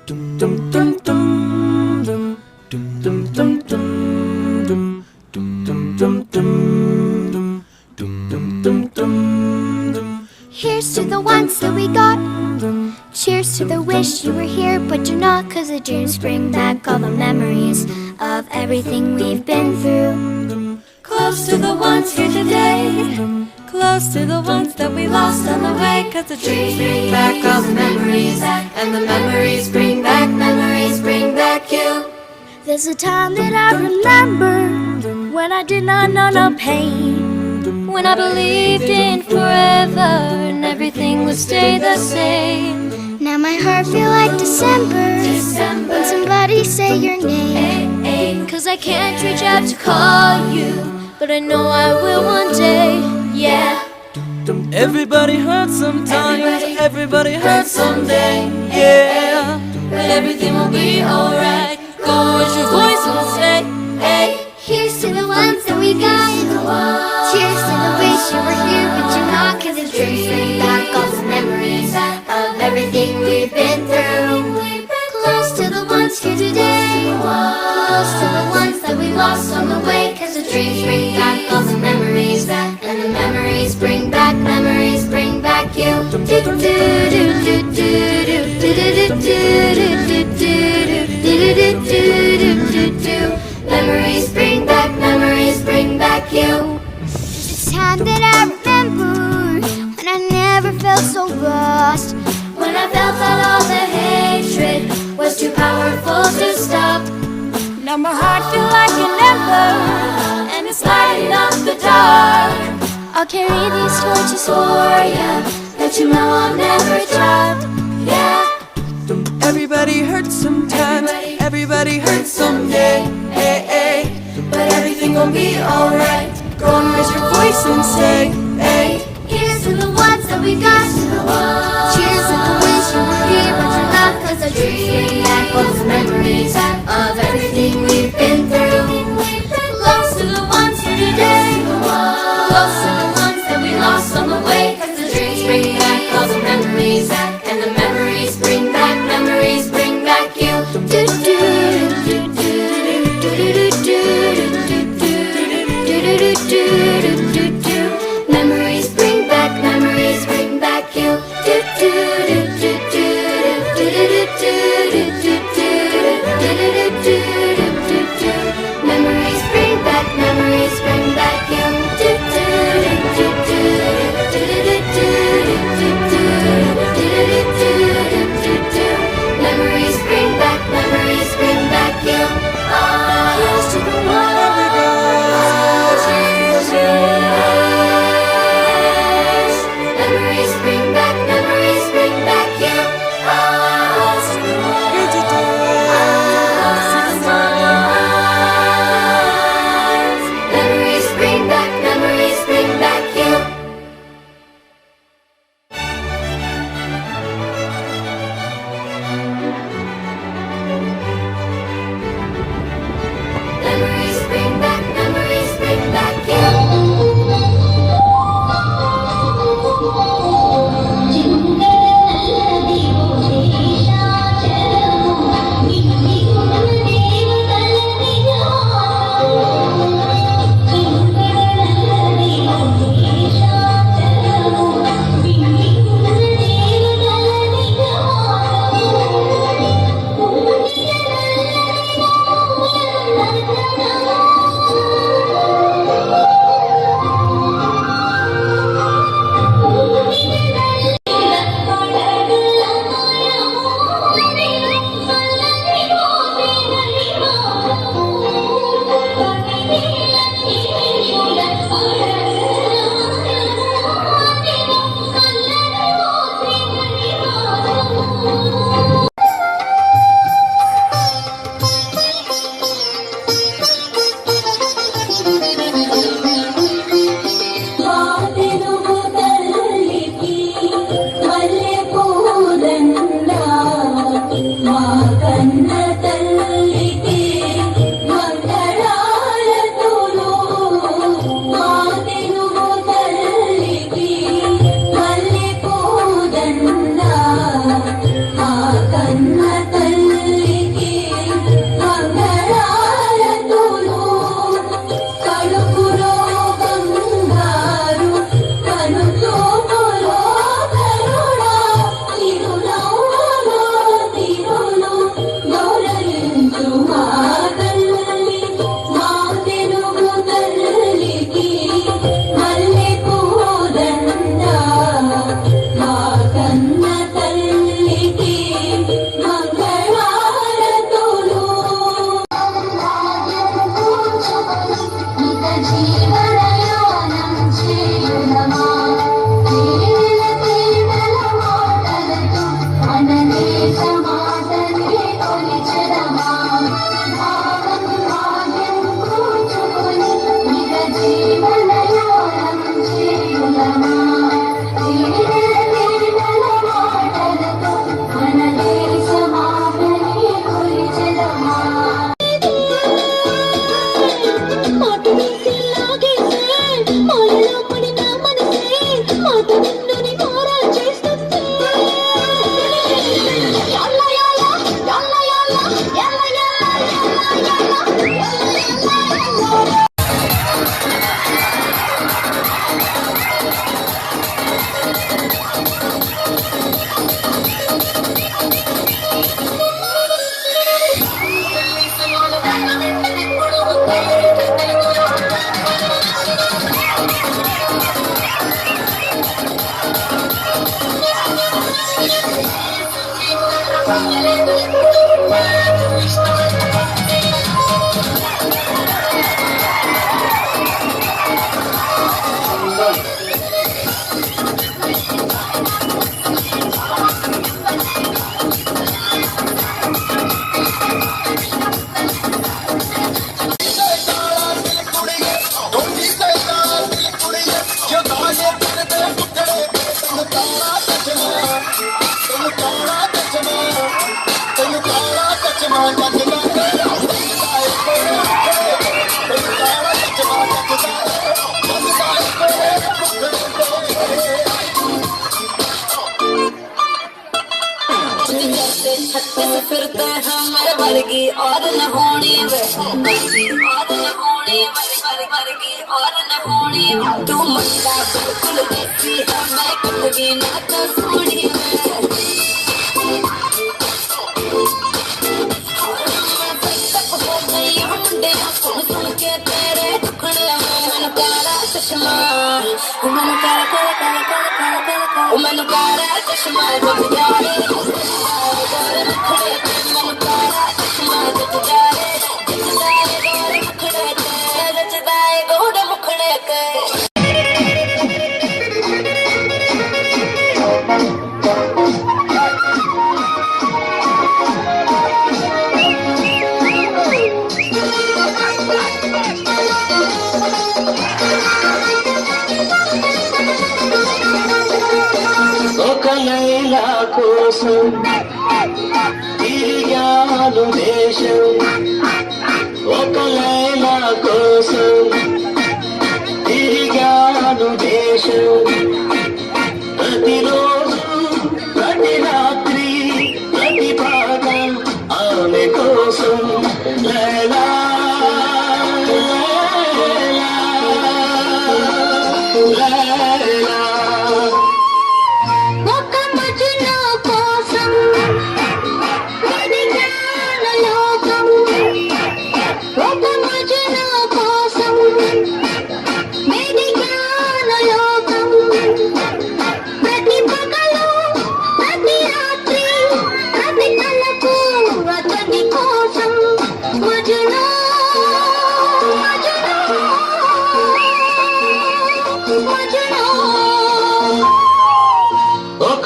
Here's to the ones that we got. Cheers to the wish you were here but you're not, 'cause the dreams bring back all the memories of everything we've been through. Close to the ones here today, close to the ones that we lost on the way, 'cause the dreams bring back all the memories, and the memories bring back you. There's a time that I remember when I did not know no pain, when I believed in forever and everything would stay the same. Now my heart feel like December when somebody say your name. 'Cause I can't reach out to call you, but I know I will one day, yeah. Everybody hurts sometimes, everybody hurts someday, yeah. But everything will be alright. Go as your voice will say, hey. Here's to the ones that we got. Cheers to the wish you were here but you're not, 'cause the dreams bring back all the memories of everything we've been through. Close to the ones here today, close to the ones that we lost on the way, 'cause the dreams bring back all the memories, and the memories bring back you. Memories bring back you. There's a time that I remember when I never felt so lost, When I felt that all the hatred was too powerful to stop. Now my heart feels like an ember, and it's lighting up the dark. I'll carry these torches for you, Let you know I'll never drop, yeah. Everybody hurts sometimes, everybody hurts someday, hey, hey. But everything gon' be alright. Go and raise your voice and say, hey. Here's to the ones that we got. Cheers to the wish you were here but you're not, 'cause the dreams bring back all the memories of everything we've been through. Close to the ones here today, close to the ones that we lost on the way, 'cause the dreams bring back all the memories, and the memories bring back you. Memories bring back you. Memories bring back you. Memories bring back you. Here's to the one. Memories bring back you. Here's to the one. Memories bring back you. Memories bring back you. కన్న తల్లి फिरते हैं मेरे वर्गी और न होनी वे और न होनी वर्गी और न होनी तू मुझका बिल्कुल जैसी है मैं कभी ना तो सोनी मुंडे सुन सुन के तेरे दुखड़े मैंने काला चश्मा मैंने काला चश्मा जब जाए లైలా కోసం తిరిగాను దేశం ఒక లైలా కోసం తిరిగాను దేశం ప్రతిరోజు ప్రతి రాత్రి ప్రతి భాగం ఆమె కోసం లైలా లైలా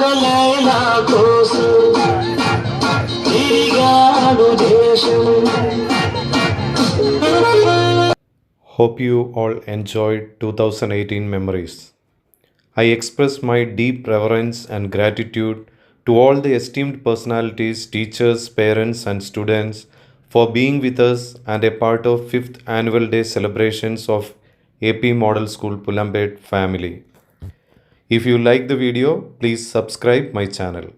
ఒక లైలా కోసం తిరిగాను దేశం. Hope you all enjoyed 2018 memories. I express my deep reverence and gratitude to all the esteemed personalities, teachers, parents, and students for being with us and a part of 5th annual day celebrations of AP Model School Pullampet family. If you like the video, please subscribe my channel.